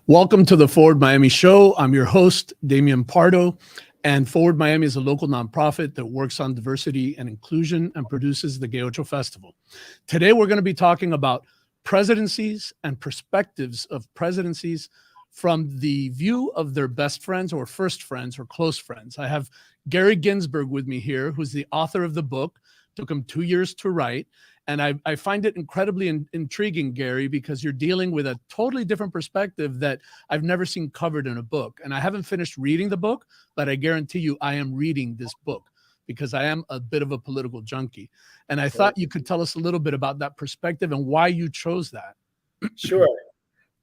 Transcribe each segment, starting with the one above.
Welcome to the Forward Miami Show. I'm your host, Damian Pardo, and Forward Miami is a local nonprofit that works on diversity and inclusion and produces the Gay Ocho Festival. Today, we're going to be talking about presidencies and perspectives of presidencies from the view of their best friends or first friends or close friends. I have Gary Ginsberg with me here, who's the author of the book. Took him 2 years to write. And I find it incredibly intriguing, Gary, because you're dealing with a totally different perspective that I've never seen covered in a book. And I haven't finished reading the book, but I guarantee you I am reading this book because I am a bit of a political junkie. And I thought you could tell us a little bit about that perspective and why you chose that. Sure.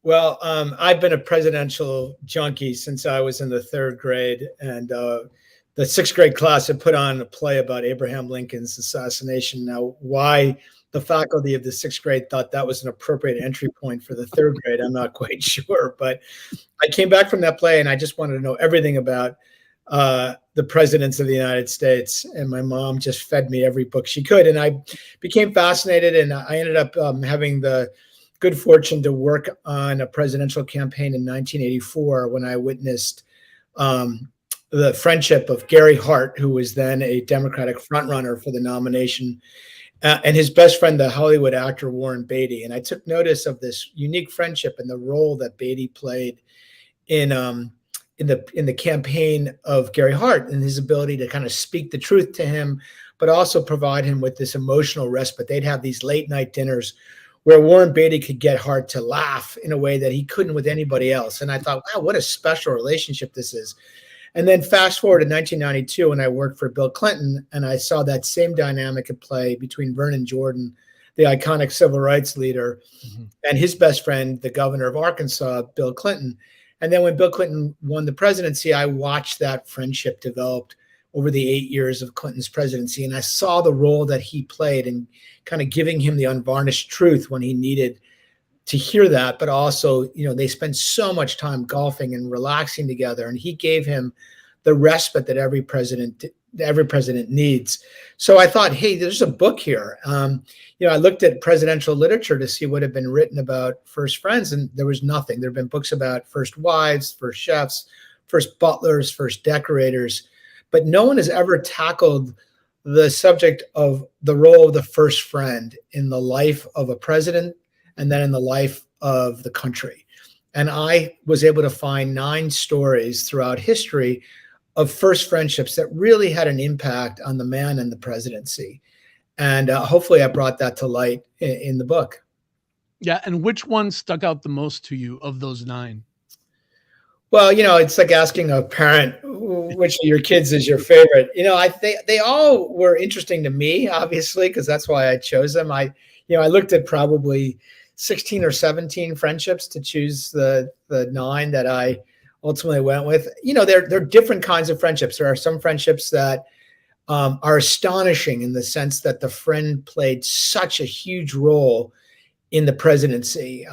Well, I've been a presidential junkie since I was in the third grade. And the sixth grade class had put on a play about Abraham Lincoln's assassination. Now, why the faculty of the sixth grade thought that was an appropriate entry point for the third grade, I'm not quite sure. But I came back from that play and I just wanted to know everything about the presidents of the United States. And my mom just fed me every book she could. And I became fascinated, and I ended up having the good fortune to work on a presidential campaign in 1984 when I witnessed the friendship of Gary Hart, who was then a Democratic frontrunner for the nomination, and his best friend, the Hollywood actor Warren Beatty. And I took notice of this unique friendship and the role that Beatty played in the campaign of Gary Hart, and his ability to kind of speak the truth to him, but also provide him with this emotional respite. They'd have these late night dinners where Warren Beatty could get Hart to laugh in a way that he couldn't with anybody else. And I thought, wow, what a special relationship this is. And then fast forward to 1992 when I worked for Bill Clinton, and I saw that same dynamic at play between Vernon Jordan, the iconic civil rights leader, and his best friend, the governor of Arkansas, Bill Clinton. And then when Bill Clinton won the presidency, I watched that friendship develop over the 8 years of Clinton's presidency. And I saw the role that he played in kind of giving him the unvarnished truth when he needed to hear that, but also, they spend so much time golfing and relaxing together, and he gave him the respite that every president needs. So I thought, hey, there's a book here. I looked at presidential literature to see what had been written about first friends, and there was nothing. There have been books about first wives, first chefs, first butlers, first decorators, but no one has ever tackled the subject of the role of the first friend in the life of a president and then in the life of the country. And I was able to find 9 stories throughout history of first friendships that really had an impact on the man and the presidency. And hopefully I brought that to light in the book. Yeah. And which one stuck out the most to you of those 9? Well, it's like asking a parent which of your kids is your favorite. They all were interesting to me, obviously, because that's why I chose them. I looked at probably 16 or 17 friendships to choose the 9 that I ultimately went with. They're different kinds of friendships. There are some friendships that are astonishing in the sense that the friend played such a huge role in the presidency.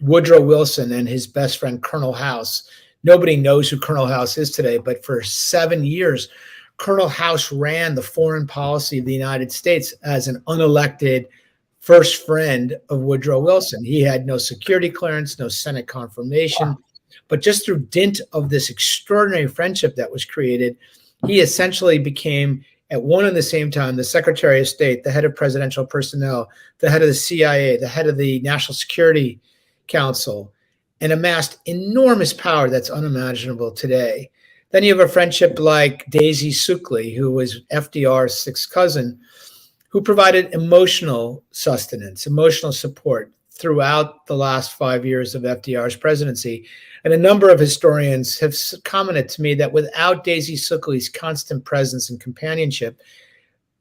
Woodrow Wilson and his best friend, Colonel House. Nobody knows who Colonel House is today, but for 7 years, Colonel House ran the foreign policy of the United States as an unelected first friend of Woodrow Wilson. He had no security clearance, no Senate confirmation, but just through dint of this extraordinary friendship that was created, he essentially became, at one and the same time, the Secretary of State, the head of presidential personnel, the head of the CIA, the head of the National Security Council, and amassed enormous power that's unimaginable today. Then you have a friendship like Daisy Suckley, who was FDR's sixth cousin, who provided emotional sustenance, emotional support throughout the last 5 years of FDR's presidency. And a number of historians have commented to me that without Daisy Suckley's constant presence and companionship,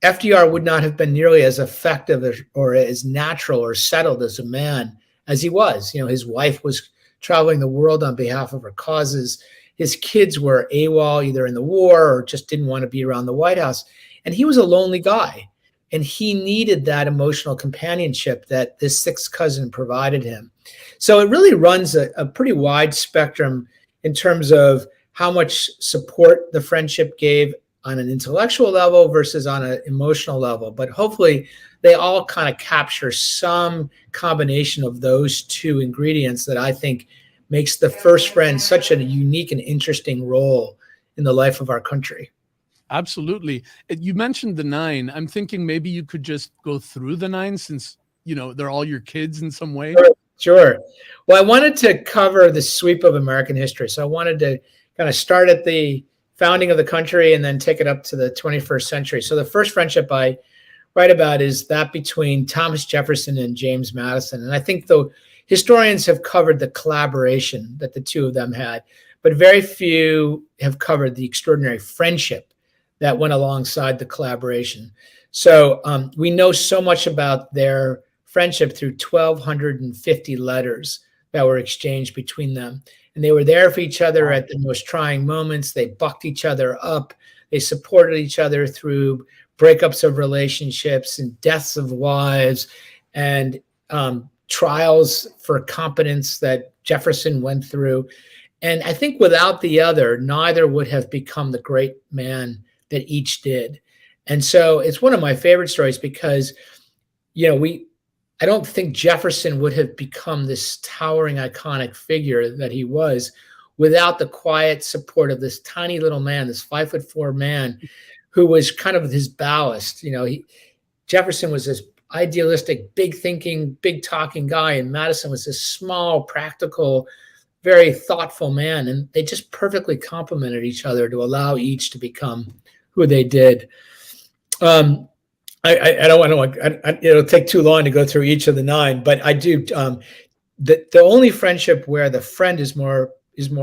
FDR would not have been nearly as effective or as natural or settled as a man as he was. His wife was traveling the world on behalf of her causes. His kids were AWOL, either in the war or just didn't want to be around the White House. And he was a lonely guy. And he needed that emotional companionship that this sixth cousin provided him. So it really runs a pretty wide spectrum in terms of how much support the friendship gave on an intellectual level versus on an emotional level. But hopefully they all kind of capture some combination of those two ingredients that I think makes the first friend such a unique and interesting role in the life of our country. Absolutely. You mentioned the 9. I'm thinking maybe you could just go through the 9 since, they're all your kids in some way. Sure. Well, I wanted to cover the sweep of American history. So I wanted to kind of start at the founding of the country and then take it up to the 21st century. So the first friendship I write about is that between Thomas Jefferson and James Madison. And I think the historians have covered the collaboration that the two of them had, but very few have covered the extraordinary friendship that went alongside the collaboration. So we know so much about their friendship through 1,250 letters that were exchanged between them. And they were there for each other at the most trying moments. They bucked each other up. They supported each other through breakups of relationships and deaths of wives and trials for competence that Jefferson went through. And I think without the other, neither would have become the great man that each did. And so it's one of my favorite stories because, I don't think Jefferson would have become this towering, iconic figure that he was without the quiet support of this tiny little man, this 5'4" man who was kind of his ballast. Jefferson was this idealistic, big thinking, big talking guy, and Madison was this small, practical, very thoughtful man. And they just perfectly complemented each other to allow each to become who they did. I don't want to, it'll take too long to go through each of the 9, but I do. The only friendship where the friend is more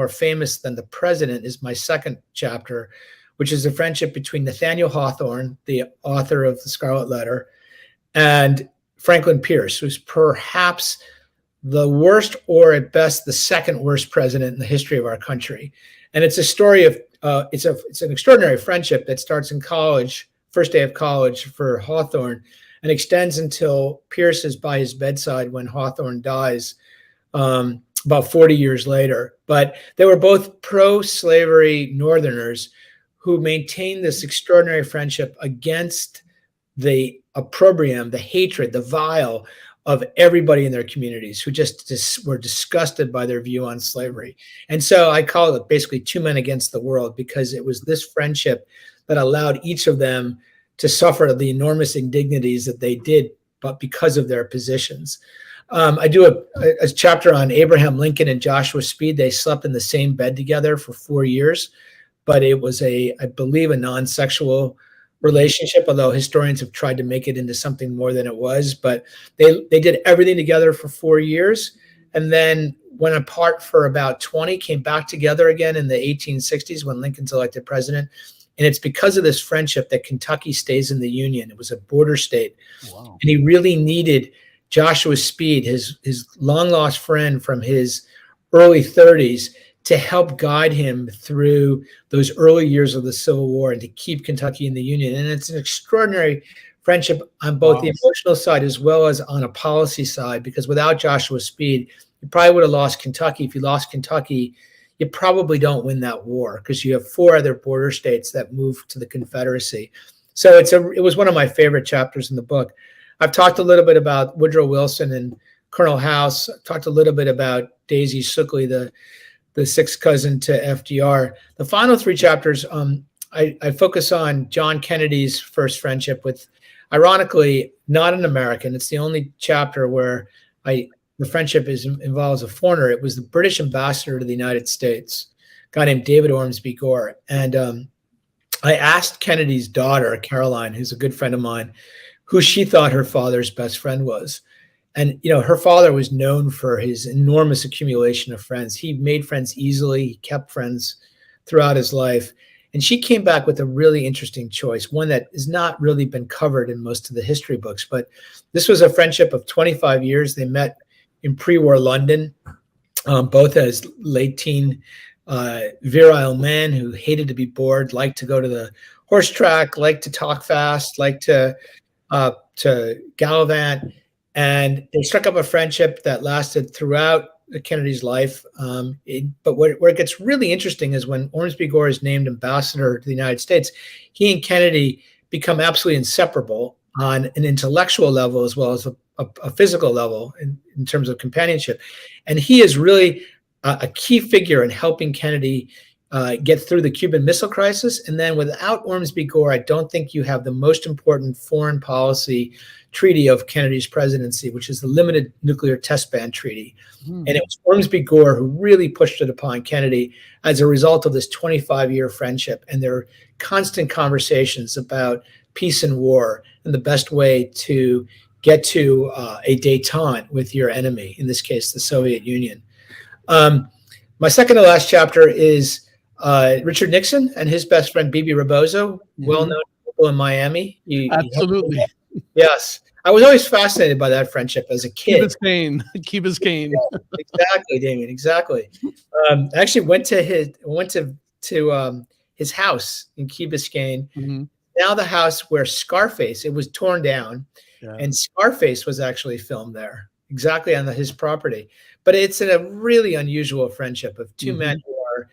famous than the president is my second chapter, which is the friendship between Nathaniel Hawthorne, the author of the Scarlet Letter, and Franklin Pierce, who's perhaps the worst, or at best the second worst president in the history of our country. And it's a story of it's an extraordinary friendship that starts in college, first day of college for Hawthorne, and extends until Pierce is by his bedside when Hawthorne dies about 40 years later. But they were both pro-slavery Northerners who maintained this extraordinary friendship against the opprobrium, the hatred, the vile of everybody in their communities who just were disgusted by their view on slavery. And so I call it basically 2 men against the world, because it was this friendship that allowed each of them to suffer the enormous indignities that they did, but because of their positions. I do a chapter on Abraham Lincoln and Joshua Speed. They slept in the same bed together for 4 years, but it was I believe, a non-sexual relationship, although historians have tried to make it into something more than it was. But they did everything together for 4 years, and then went apart for about 20, came back together again in the 1860s when Lincoln's elected president. And it's because of this friendship that Kentucky stays in the Union. It was a border state. Wow. And he really needed Joshua Speed, his long lost friend from his early 30s, to help guide him through those early years of the Civil War and to keep Kentucky in the Union. And it's an extraordinary friendship on both the emotional side as well as on a policy side, because without Joshua Speed, you probably would have lost Kentucky. If you lost Kentucky, you probably don't win that war, because you have 4 other border states that moved to the Confederacy. So it was one of my favorite chapters in the book. I've talked a little bit about Woodrow Wilson and Colonel House. I've talked a little bit about Daisy Suckley, the sixth cousin to FDR. The final 3 chapters, I focus on John Kennedy's first friendship with, ironically, not an American. It's the only chapter where the friendship involves a foreigner. It was the British ambassador to the United States, a guy named David Ormsby Gore. And I asked Kennedy's daughter, Caroline, who's a good friend of mine, who she thought her father's best friend was. And, her father was known for his enormous accumulation of friends. He made friends easily. He kept friends throughout his life. And she came back with a really interesting choice, one that has not really been covered in most of the history books. But this was a friendship of 25 years. They met in pre-war London, both as late teen virile men who hated to be bored, liked to go to the horse track, liked to talk fast, liked to gallivant. And they struck up a friendship that lasted throughout Kennedy's life. But where it gets really interesting is when Ormsby Gore is named ambassador to the United States, he and Kennedy become absolutely inseparable on an intellectual level as well as a physical level in terms of companionship. And he is really a key figure in helping Kennedy get through the Cuban Missile Crisis. And then without Ormsby Gore, I don't think you have the most important foreign policy treaty of Kennedy's presidency, which is the Limited Nuclear Test Ban Treaty. And it was Ormsby Gore who really pushed it upon Kennedy as a result of this 25-year friendship and their constant conversations about peace and war and the best way to get to a détente with your enemy, in this case, the Soviet Union. My second to last chapter is Richard Nixon and his best friend, Bibi Rebozo, well-known people in Miami. Absolutely. Yes. I was always fascinated by that friendship as a kid. Key Biscayne. Key Biscayne. Yeah, exactly, Damien. Exactly. I actually went to his house in Key Biscayne. Now the house where Scarface, it was torn down, and Scarface was actually filmed there, exactly on his property. But it's a really unusual friendship of two men who are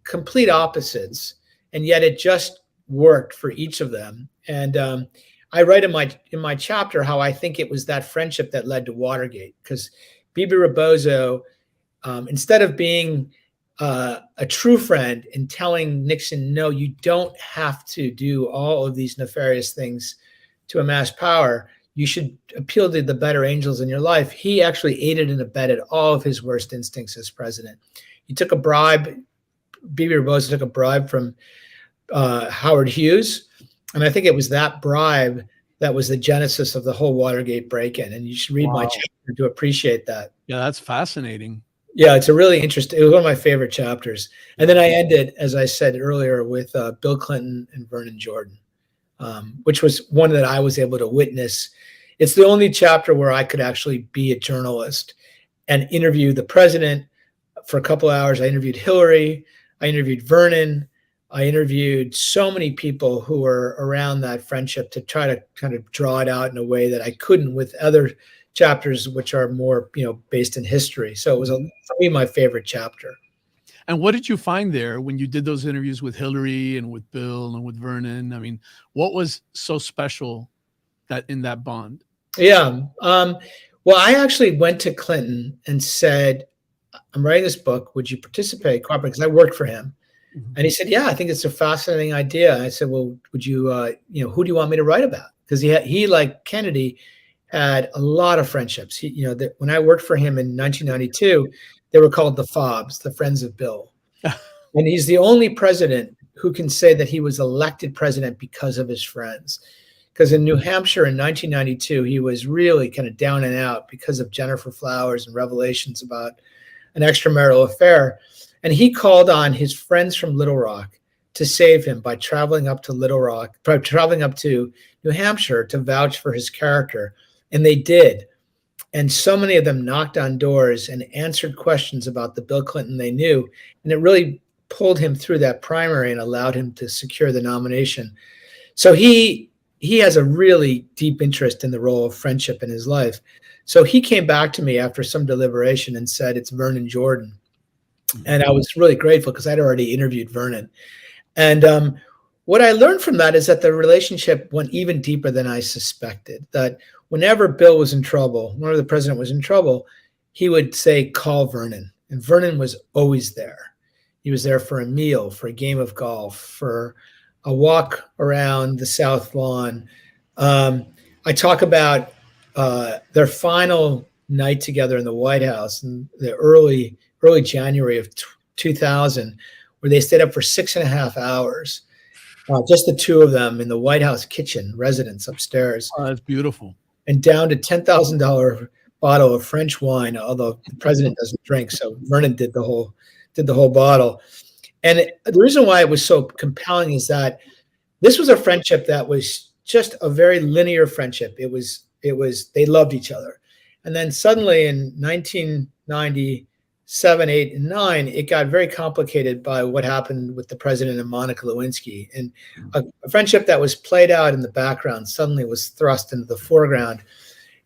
complete opposites, and yet it just worked for each of them. And I write in my chapter how I think it was that friendship that led to Watergate, because Bibi Rebozo, instead of being a true friend and telling Nixon, no, you don't have to do all of these nefarious things to amass power, you should appeal to the better angels in your life, he actually aided and abetted all of his worst instincts as president. He took a bribe. Bibi Rebozo took a bribe from Howard Hughes. And I think it was that bribe that was the genesis of the whole Watergate break-in. And you should read my chapter to appreciate that. Yeah, that's fascinating. Yeah, it's a really interesting, it was one of my favorite chapters. And then I ended, as I said earlier, with Bill Clinton and Vernon Jordan, which was one that I was able to witness. It's the only chapter where I could actually be a journalist and interview the president for a couple of hours. I interviewed Hillary, I interviewed Vernon, I interviewed so many people who were around that friendship to try to kind of draw it out in a way that I couldn't with other chapters, which are more, based in history. So it was for me, my favorite chapter. And what did you find there when you did those interviews with Hillary and with Bill and with Vernon? I mean, what was so special in that bond? Yeah. Well, I actually went to Clinton and said, I'm writing this book. Would you participate, cooperate? Because I worked for him. And he said, yeah, I think it's a fascinating idea. I said, well, would you, who do you want me to write about? Because he, like Kennedy, had a lot of friendships. When I worked for him in 1992, they were called the FOBs, the Friends of Bill. And he's the only president who can say that he was elected president because of his friends. Because in New Hampshire in 1992, he was really kind of down and out because of Jennifer Flowers and revelations about an extramarital affair. And he called on his friends from Little Rock to save him by traveling up to New Hampshire to vouch for his character. And they did. And so many of them knocked on doors and answered questions about the Bill Clinton they knew. And it really pulled him through that primary and allowed him to secure the nomination. So he has a really deep interest in the role of friendship in his life. So he came back to me after some deliberation and said, it's Vernon Jordan. And I was really grateful because I'd already interviewed Vernon. And what I learned from that is that the relationship went even deeper than I suspected, that whenever Bill was in trouble, whenever the president was in trouble, he would say, call Vernon. And Vernon was always there. He was there for a meal, for a game of golf, for a walk around the South Lawn. I talk about their final night together in the White House in the early January of 2000, where they stayed up for 6.5 hours, just the two of them in the White House kitchen residence upstairs. Oh, that's beautiful. And down to $10,000 bottle of French wine, although the president doesn't drink, so Vernon did the whole bottle. And the reason why it was so compelling is that this was a friendship that was just a very linear friendship. It was they loved each other. And then suddenly in 1997, 8, and 9, it got very complicated by what happened with the president and Monica Lewinsky. And a friendship that was played out in the background suddenly was thrust into the foreground.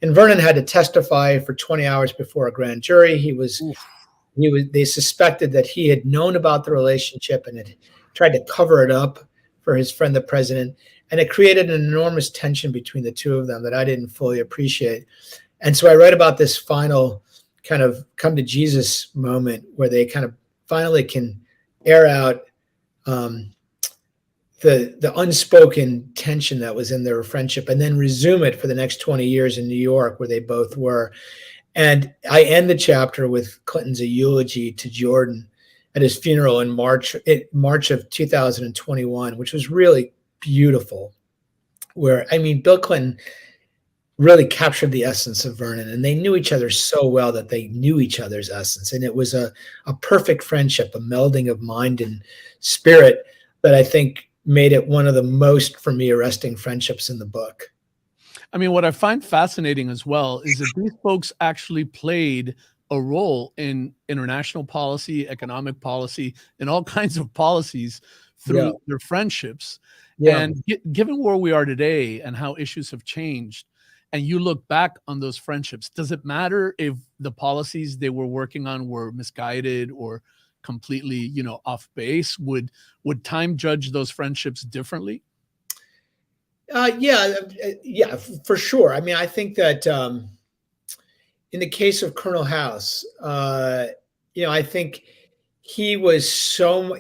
And Vernon had to testify for 20 hours before a grand jury. They suspected that he had known about the relationship and had tried to cover it up for his friend, the president. And it created an enormous tension between the two of them that I didn't fully appreciate. And so I write about this final kind of come to Jesus moment where they kind of finally can air out the unspoken tension that was in their friendship, and then resume it for the next 20 years in New York, where they both were. And I end the chapter with Clinton's eulogy to Jordan at his funeral in March of 2021, which was really beautiful. Where, I mean, Bill Clinton really captured the essence of Vernon, and they knew each other so well that they knew each other's essence. And it was a perfect friendship, a melding of mind and spirit that I think made it one of the most, for me, arresting friendships in the book. I mean, what I find fascinating as well is that these folks actually played a role in international policy, economic policy, and all kinds of policies through their friendships. Yeah. And given where we are today and how issues have changed, and you look back on those friendships, does it matter if the policies they were working on were misguided or completely, you know, off base? Would time judge those friendships differently? Yeah, for sure. I mean, I think that in the case of Colonel House, you know, I think he was so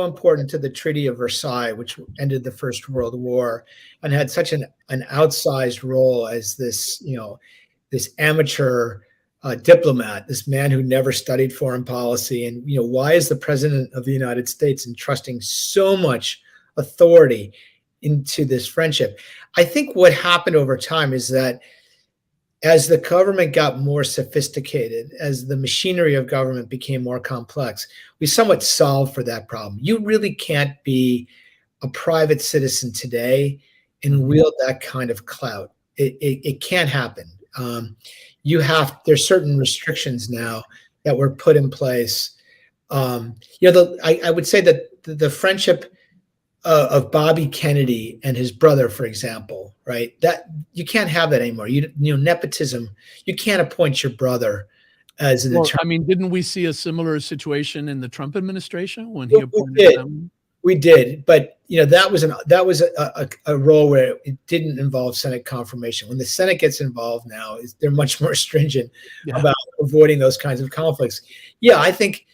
important to the Treaty of Versailles, which ended the First World War, and had such an outsized role as this, you know, this amateur diplomat, this man who never studied foreign policy. And, you know, why is the President of the United States entrusting so much authority into this friendship? I think what happened over time is that as the government got more sophisticated, as the machinery of government became more complex, we somewhat solved for that problem. You really can't be a private citizen today and wield that kind of clout. It can't happen. There's certain restrictions now that were put in place. You know, I would say that the friendship of Bobby Kennedy and his brother, for example, right? That you can't have that anymore. You know, nepotism. You can't appoint your brother as an attorney. I mean, didn't we see a similar situation in the Trump administration when he appointed them? We did, but you know, that was a role where it didn't involve Senate confirmation. When the Senate gets involved now, they're much more stringent about avoiding those kinds of conflicts. Yeah, I think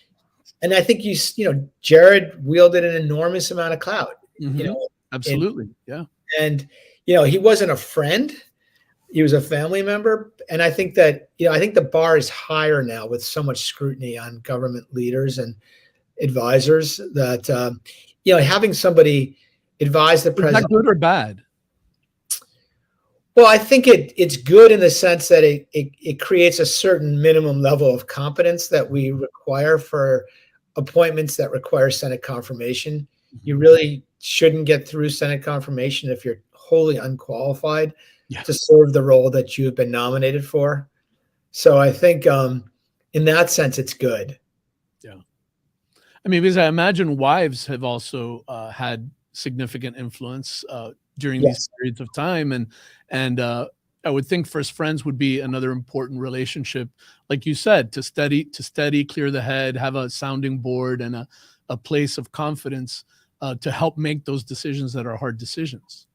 you know, Jared wielded an enormous amount of clout. You know, absolutely, and you know, he wasn't a friend; he was a family member. And I think that, you know, I think the bar is higher now with so much scrutiny on government leaders and advisors that you know, having somebody advise the president. Is that good or bad? Well, I think it's good in the sense that it creates a certain minimum level of competence that we require for appointments that require Senate confirmation. You really shouldn't get through Senate confirmation if you're wholly unqualified to serve the role that you've been nominated for. So I think in that sense, it's good. Yeah. I mean, because I imagine wives have also had significant influence during these periods of time. And I would think first friends would be another important relationship, like you said, to steady, clear the head, have a sounding board and a place of confidence to help make those decisions that are hard decisions.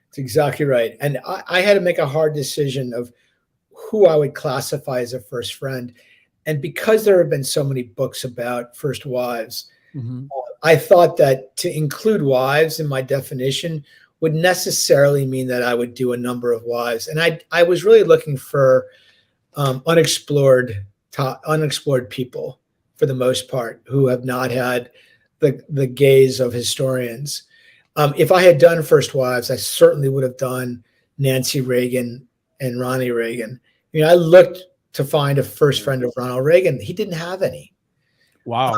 That's exactly right. And I had to make a hard decision of who I would classify as a first friend. And because there have been so many books about first wives, I thought that to include wives in my definition would necessarily mean that I would do a number of wives. And I was really looking for unexplored people, for the most part, who have not had the gaze of historians. If I had done first wives, I certainly would have done Nancy Reagan and Ronnie Reagan. You know, I looked to find a first friend of Ronald Reagan. He didn't have any. Wow.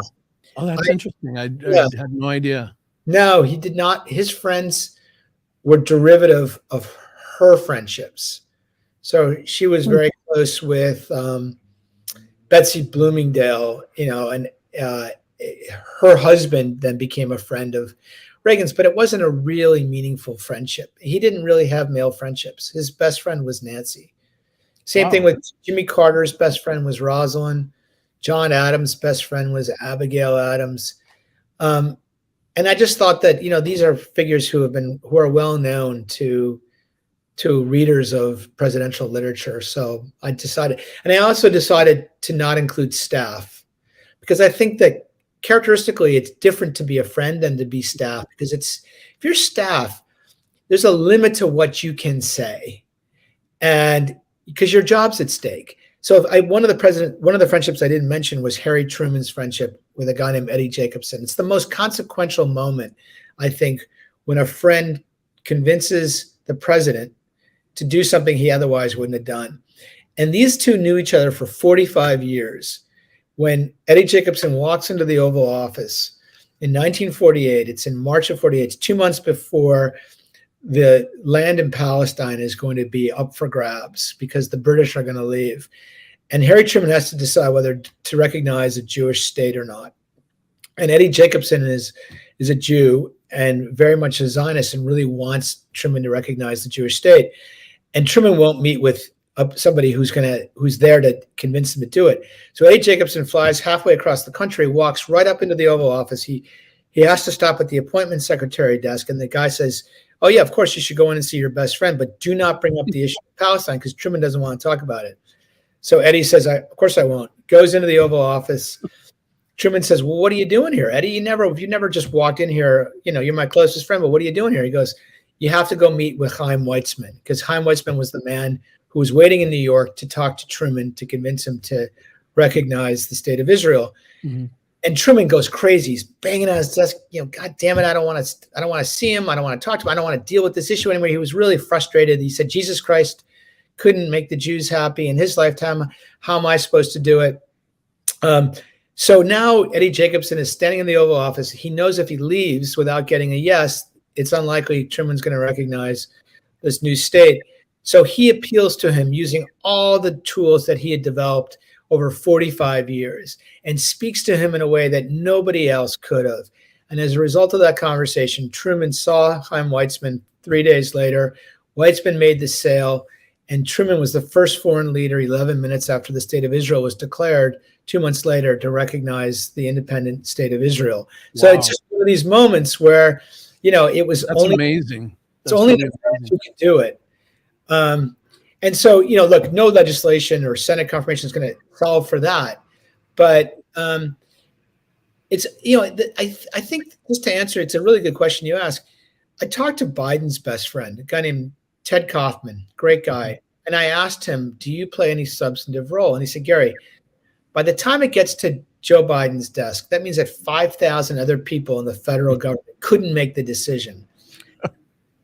Oh, that's interesting. I had no idea. No, he did not. His friends were derivative of her friendships. So she was very close with Betsy Bloomingdale, you know, and her husband then became a friend of Reagan's, but it wasn't a really meaningful friendship. He didn't really have male friendships. His best friend was Nancy. Same thing with Jimmy Carter's best friend was Rosalind. John Adams' best friend was Abigail Adams. And I just thought that, you know, these are figures who are well known to to readers of presidential literature. So I decided, and I also decided to not include staff, because I think that characteristically it's different to be a friend than to be staff, because if you're staff, there's a limit to what you can say, and because your job's at stake. So one of the friendships I didn't mention was Harry Truman's friendship with a guy named Eddie Jacobson. It's the most consequential moment, I think, when a friend convinces the president to do something he otherwise wouldn't have done. And these two knew each other for 45 years. When Eddie Jacobson walks into the Oval Office in 1948, it's in March of 48, it's 2 months before the land in Palestine is going to be up for grabs because the British are going to leave. And Harry Truman has to decide whether to recognize a Jewish state or not. And Eddie Jacobson is a Jew and very much a Zionist and really wants Truman to recognize the Jewish state. And Truman won't meet with somebody who's there to convince him to do it. So Eddie Jacobson flies halfway across the country, walks right up into the Oval Office. He has to stop at the appointment secretary desk, and the guy says, "Oh yeah, of course you should go in and see your best friend, but do not bring up the issue of Palestine because Truman doesn't want to talk about it." So Eddie says, "Of course I won't." Goes into the Oval Office. Truman says, "Well, what are you doing here, Eddie? You never just walked in here. You're my closest friend, but what are you doing here?" He goes, "You have to go meet with Chaim Weizmann," because Chaim Weizmann was the man who was waiting in New York to talk to Truman to convince him to recognize the state of Israel. Mm-hmm. And Truman goes crazy. He's banging on his desk. God damn it! I don't want to see him. I don't want to talk to him. I don't want to deal with this issue anymore. He was really frustrated. He said, "Jesus Christ couldn't make the Jews happy in his lifetime. How am I supposed to do it?" So now Eddie Jacobson is standing in the Oval Office. He knows if he leaves without getting a yes, it's unlikely Truman's going to recognize this new state. So he appeals to him using all the tools that he had developed over 45 years and speaks to him in a way that nobody else could have. And as a result of that conversation, Truman saw Chaim Weizmann 3 days later. Weizmann made the sale, and Truman was the first foreign leader 11 minutes after the state of Israel was declared 2 months later to recognize the independent state of Israel. So it's just one of these moments where, it was amazing. It's only the parents who can do it. And so, look, no legislation or Senate confirmation is going to solve for that. But it's, I think just to answer, it's a really good question you ask. I talked to Biden's best friend, a guy named Ted Kaufman, great guy. And I asked him, "Do you play any substantive role?" And he said, "Gary, by the time it gets to Joe Biden's desk, that means that 5,000 other people in the federal government couldn't make the decision."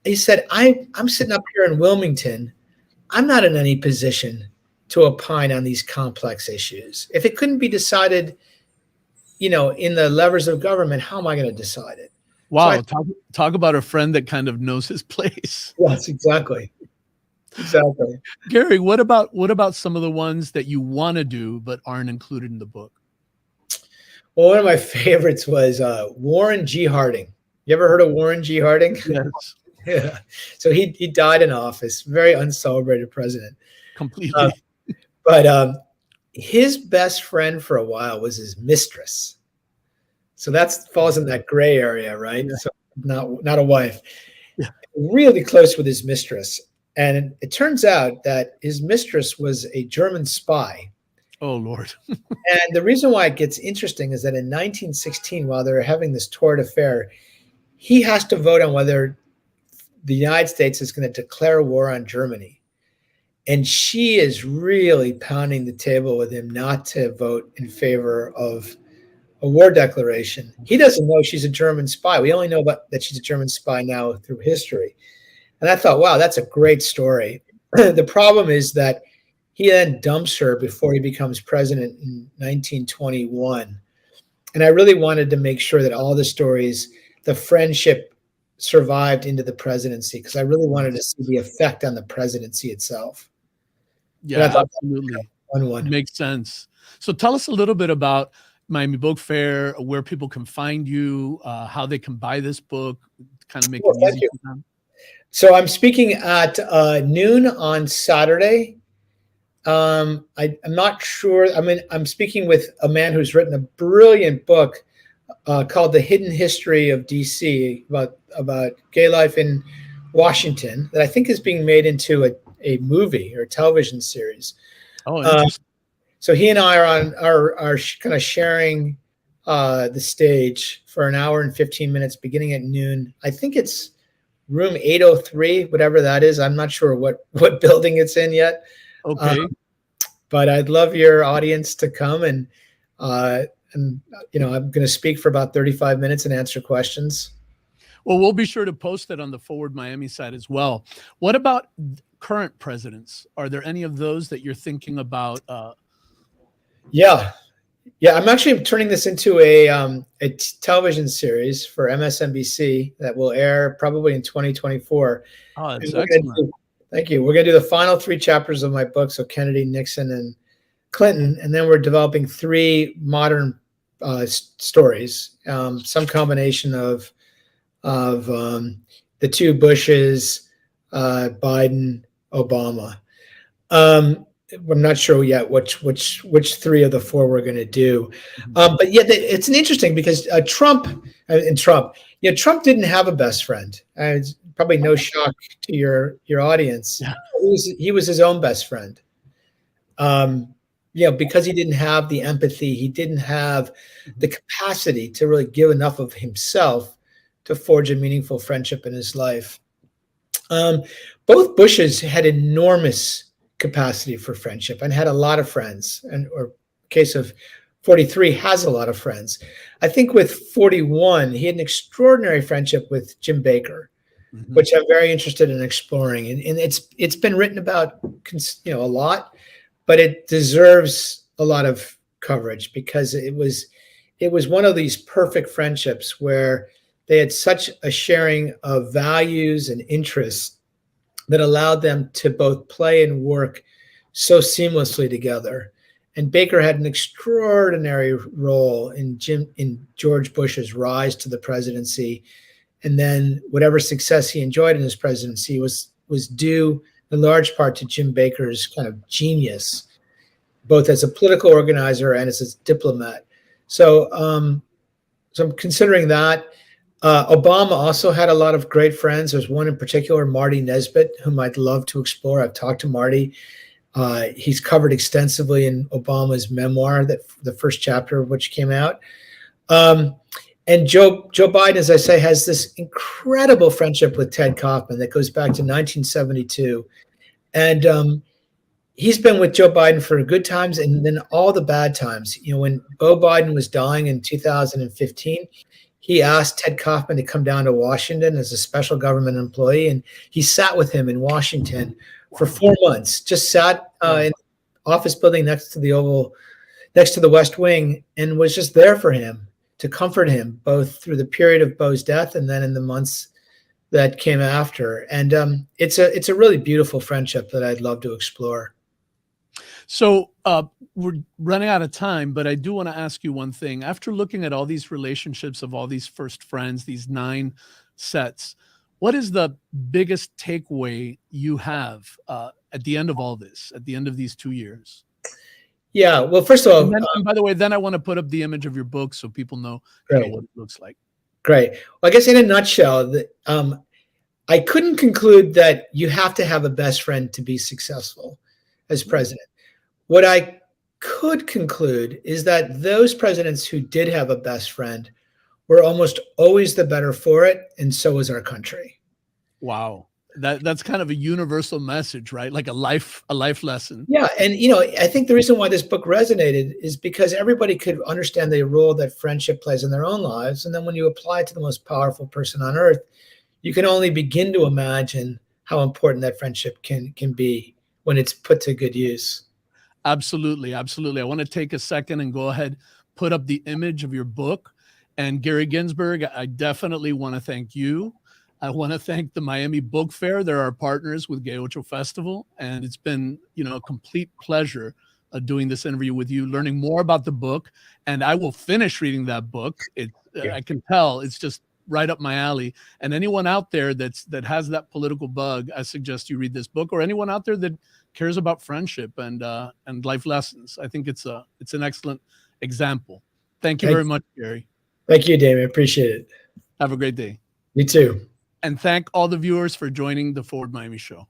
He said, I'm sitting up here in Wilmington. I'm not in any position to opine on these complex issues. If it couldn't be decided, in the levers of government, how am I going to decide it? Wow. So talk about a friend that kind of knows his place. Yes, exactly. Exactly. Gary, what about some of the ones that you want to do but aren't included in the book? Well, one of my favorites was Warren G. Harding. You ever heard of Warren G. Harding? Yes. Yeah. So he died in office, very uncelebrated president. Completely. But his best friend for a while was his mistress. So that falls in that gray area, right? Yeah. So not a wife. Yeah. Really close with his mistress. And it turns out that his mistress was a German spy. Oh, Lord. And the reason why it gets interesting is that in 1916, while they're having this torrid affair, he has to vote on whether the United States is going to declare war on Germany. And she is really pounding the table with him not to vote in favor of a war declaration. He doesn't know she's a German spy. We only know that she's a German spy now through history. And I thought, wow, that's a great story. The problem is that he then dumps her before he becomes president in 1921. And I really wanted to make sure that all the stories, the friendship survived into the presidency, because I really wanted to see the effect on the presidency itself. Yeah, absolutely. One. Makes sense. So tell us a little bit about Miami Book Fair, where people can find you, how they can buy this book, kind of make it easy for them. So I'm speaking at noon on Saturday. I'm not sure. I'm speaking with a man who's written a brilliant book called The Hidden History of DC about gay life in Washington that I think is being made into a movie or a television series. Oh, interesting. So he and I are kind of sharing the stage for an hour and 15 minutes beginning at noon. I think it's room 803, whatever that is. I'm not sure what building it's in yet. Okay. But I'd love your audience to come and I'm going to speak for about 35 minutes and answer questions. Well, we'll be sure to post it on the Forward Miami site as well. What about current presidents? Are there any of those that you're thinking about? Yeah. I'm actually turning this into a television series for MSNBC that will air probably in 2024. Oh, that's excellent. Thank you. We're going to do the final 3 chapters of my book, so Kennedy, Nixon, and Clinton, and then we're developing 3 modern stories, some combination of the 2 Bushes, Biden, Obama. I'm not sure yet which 3 of the 4 we're going to do, but yeah, it's an interesting because Trump didn't have a best friend. It's probably no shock to your audience. Yeah. He was his own best friend. Because he didn't have the empathy, he didn't have the capacity to really give enough of himself to forge a meaningful friendship in his life. Both Bushes had enormous capacity for friendship and had a lot of friends, or case of 43 has a lot of friends. I think with 41, he had an extraordinary friendship with Jim Baker, which I'm very interested in exploring. And it's been written about, a lot, but it deserves a lot of coverage because it was one of these perfect friendships where they had such a sharing of values and interests that allowed them to both play and work so seamlessly together. And Baker had an extraordinary role in George Bush's rise to the presidency. And then whatever success he enjoyed in his presidency was due in large part to Jim Baker's kind of genius, both as a political organizer and as a diplomat. So I'm considering that. Obama also had a lot of great friends. There's one in particular, Marty Nesbitt, whom I'd love to explore. I've talked to Marty. He's covered extensively in Obama's memoir, that the first chapter of which came out. And Joe Biden, as I say, has this incredible friendship with Ted Kaufman that goes back to 1972. And he's been with Joe Biden for good times and then all the bad times. When Beau Biden was dying in 2015, he asked Ted Kaufman to come down to Washington as a special government employee, and he sat with him in Washington for 4 months, just sat in the office building next to the West Wing, and was just there for him to comfort him, both through the period of Beau's death and then in the months that came after. And it's a really beautiful friendship that I'd love to explore. So we're running out of time, but I do want to ask you one thing. After looking at all these relationships of all these first friends, these 9 sets, what is the biggest takeaway you have at the end of all this, at the end of these 2 years? Yeah, well, first of all, and by the way, then I want to put up the image of your book so people know what it looks like. Great. Well, I guess in a nutshell, I couldn't conclude that you have to have a best friend to be successful as president. What I could conclude is that those presidents who did have a best friend were almost always the better for it, and so was our country. Wow. That's kind of a universal message, right? Like a life lesson. Yeah. And, I think the reason why this book resonated is because everybody could understand the role that friendship plays in their own lives. And then when you apply it to the most powerful person on earth, you can only begin to imagine how important that friendship can be when it's put to good use. Absolutely. Absolutely. I want to take a second and go ahead, put up the image of your book. And Gary Ginsberg, I definitely want to thank you. I want to thank the Miami Book Fair. They're our partners with Gay Ocho Festival. And it's been, a complete pleasure doing this interview with you, learning more about the book. And I will finish reading that book. I can tell it's just right up my alley. And anyone out there that has that political bug, I suggest you read this book, or anyone out there that cares about friendship and life lessons. I think it's an excellent example. Thank you very much, Gary. Thank you, Damien. Appreciate it. Have a great day. You too. and thank all the viewers for joining the Forward Miami Show.